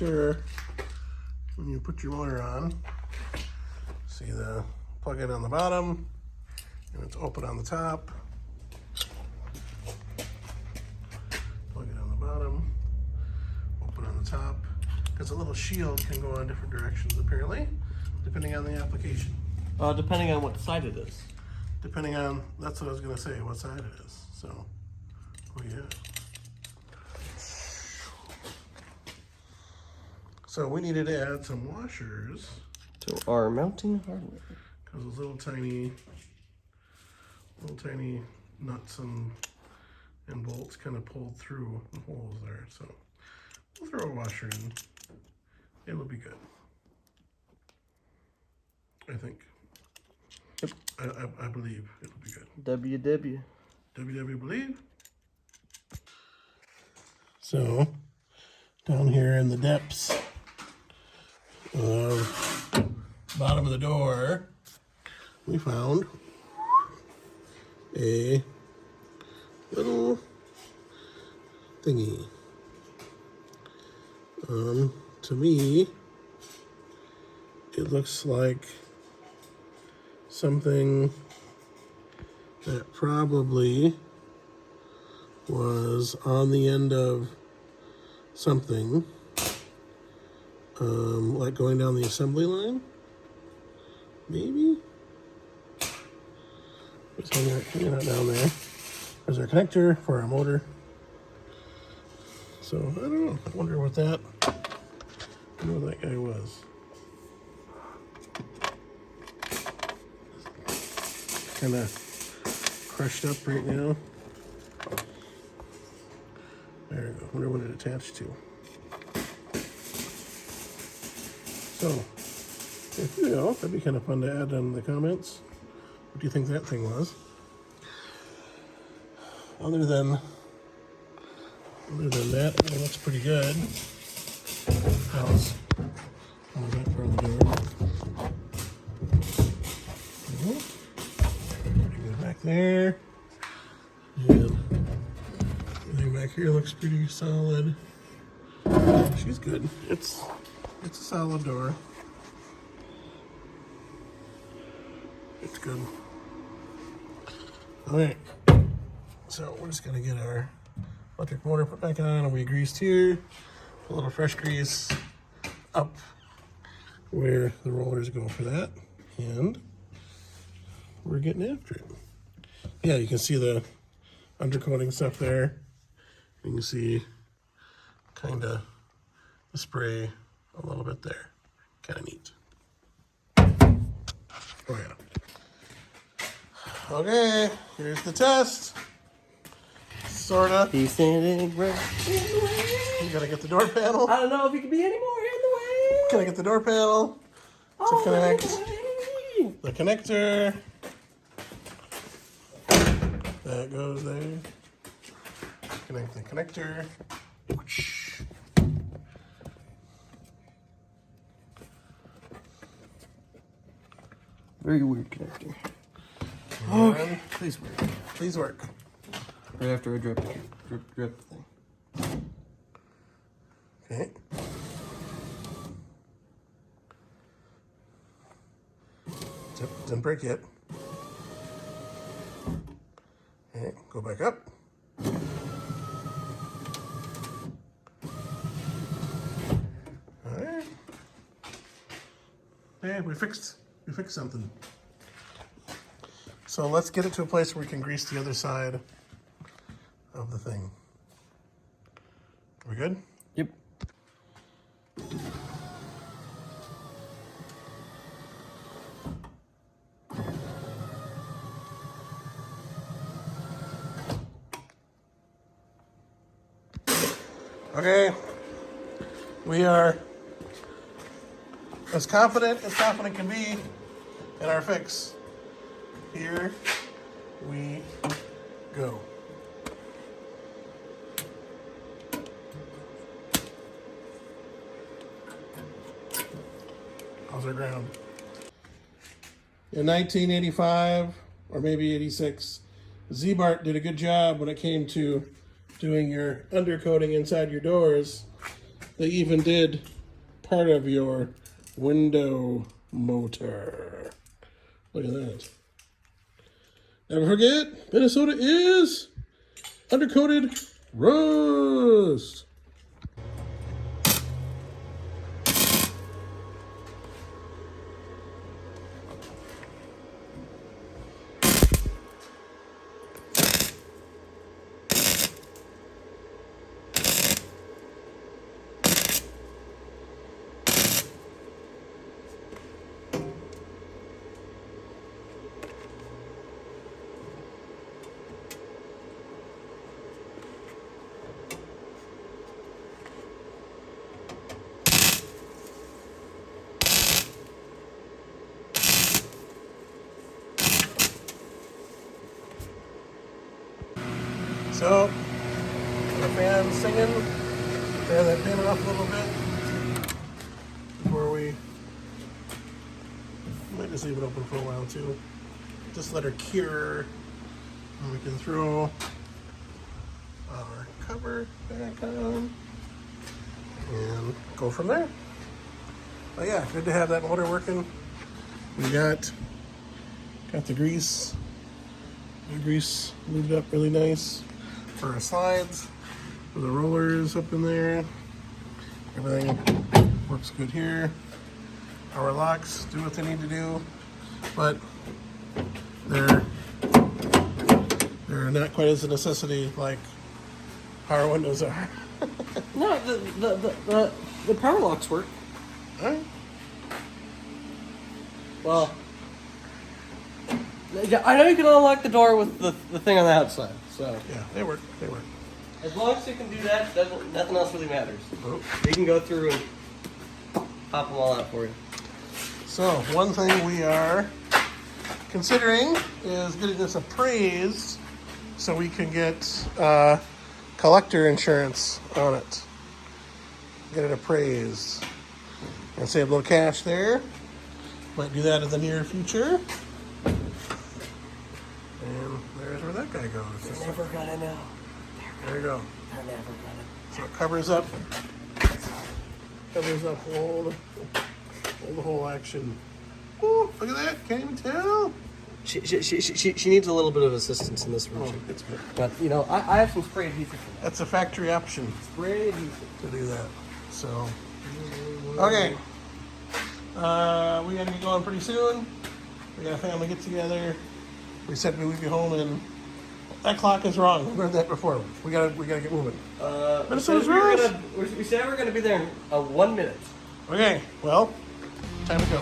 sure when you put your motor on, see the plug-in on the bottom, and it's open on the top. Plug it on the bottom, open on the top, because a little shield can go in different directions apparently, depending on the application. Depending on what side it is. Depending on, that's what I was gonna say, what side it is. So, oh yeah. So we needed to add some washers to our mounting hardware. because those little tiny nuts and bolts kind of pulled through the holes there. So we'll throw a washer in. It'll be good, I think. Yep. I believe it'll be good. WW. WW believe. So down here in the depths of bottom of the door, we found a little thingy. To me, it looks like something that probably was on the end of something, like going down the assembly line, maybe? Let's hang it down there. There's our connector for our motor. So, I don't know, I wonder what that guy was. Kind of crushed up right now. There we go. Wonder what it attached to. So, if you know, that'd be kind of fun to add in the comments. What do you think that thing was? Other than that, it looks pretty good. How's that part of the door? Pretty good back there. And everything back here looks pretty solid. She's good. It's a solid door. It's good. Alright. So we're just gonna get our electric motor put back on, and we greased here. A little fresh grease up where the rollers go for that. And we're getting after it. Yeah, you can see the undercoating stuff there. You can see kind of the spray a little bit there. Kind of neat. Oh yeah. Okay, here's the test. Sorta. He's standing right in the way. You gotta get the door panel. I don't know if he can be any more in the way. Gotta get the door panel to connect the connector. That goes there. Connect the connector. Very weird connector. Okay. Please work. Please work. Right after I drip the thing. Okay. Didn't break yet. Okay, go back up. Alright. Hey, we fixed something. So let's get it to a place where we can grease the other side of the thing. Are we good? Yep. Okay. We are as confident can be in our fix. Here we go. How's our ground? In 1985, or maybe 86, Z-Bart did a good job when it came to doing your undercoating inside your doors. They even did part of your window motor. Look at that. Never forget, Minnesota is undercoated rust. So, the fan's singing. Fan that fan off a little bit before we might just leave it open for a while too. Just let her cure, and we can throw our cover back on and go from there. But yeah, good to have that motor working. We got the grease. The grease moved up really nice for our slides, for the rollers up in there. Everything works good here. Our locks do what they need to do, but they're not quite as a necessity like power windows are. No, the power locks work. All right. Well, yeah, I know you can unlock the door with the thing on the outside. So Yeah, they work. They work. as long as you can do that, nothing else really matters. Oh. You can go through and pop them all out for you. So one thing we are considering is getting this appraised so we can get collector insurance on it. Get it appraised and save a little cash there. Might do that in the near future. And there's where that guy goes. You're never gonna know. There you go. They're never gonna. So it covers up all the whole action. Ooh, look at that! Can't even tell. She needs a little bit of assistance in this room. Oh, it's good. But you know, I have some spray adhesive for that. That's a factory option Spray adhesive. to do that. So, okay. We gotta get going pretty soon. We got a family get together. We said we'd be home, and that clock is wrong. We learned that before. We gotta get moving. Minnesota's rules. We said we're gonna be there in 1 minute. Okay. Well, time to go.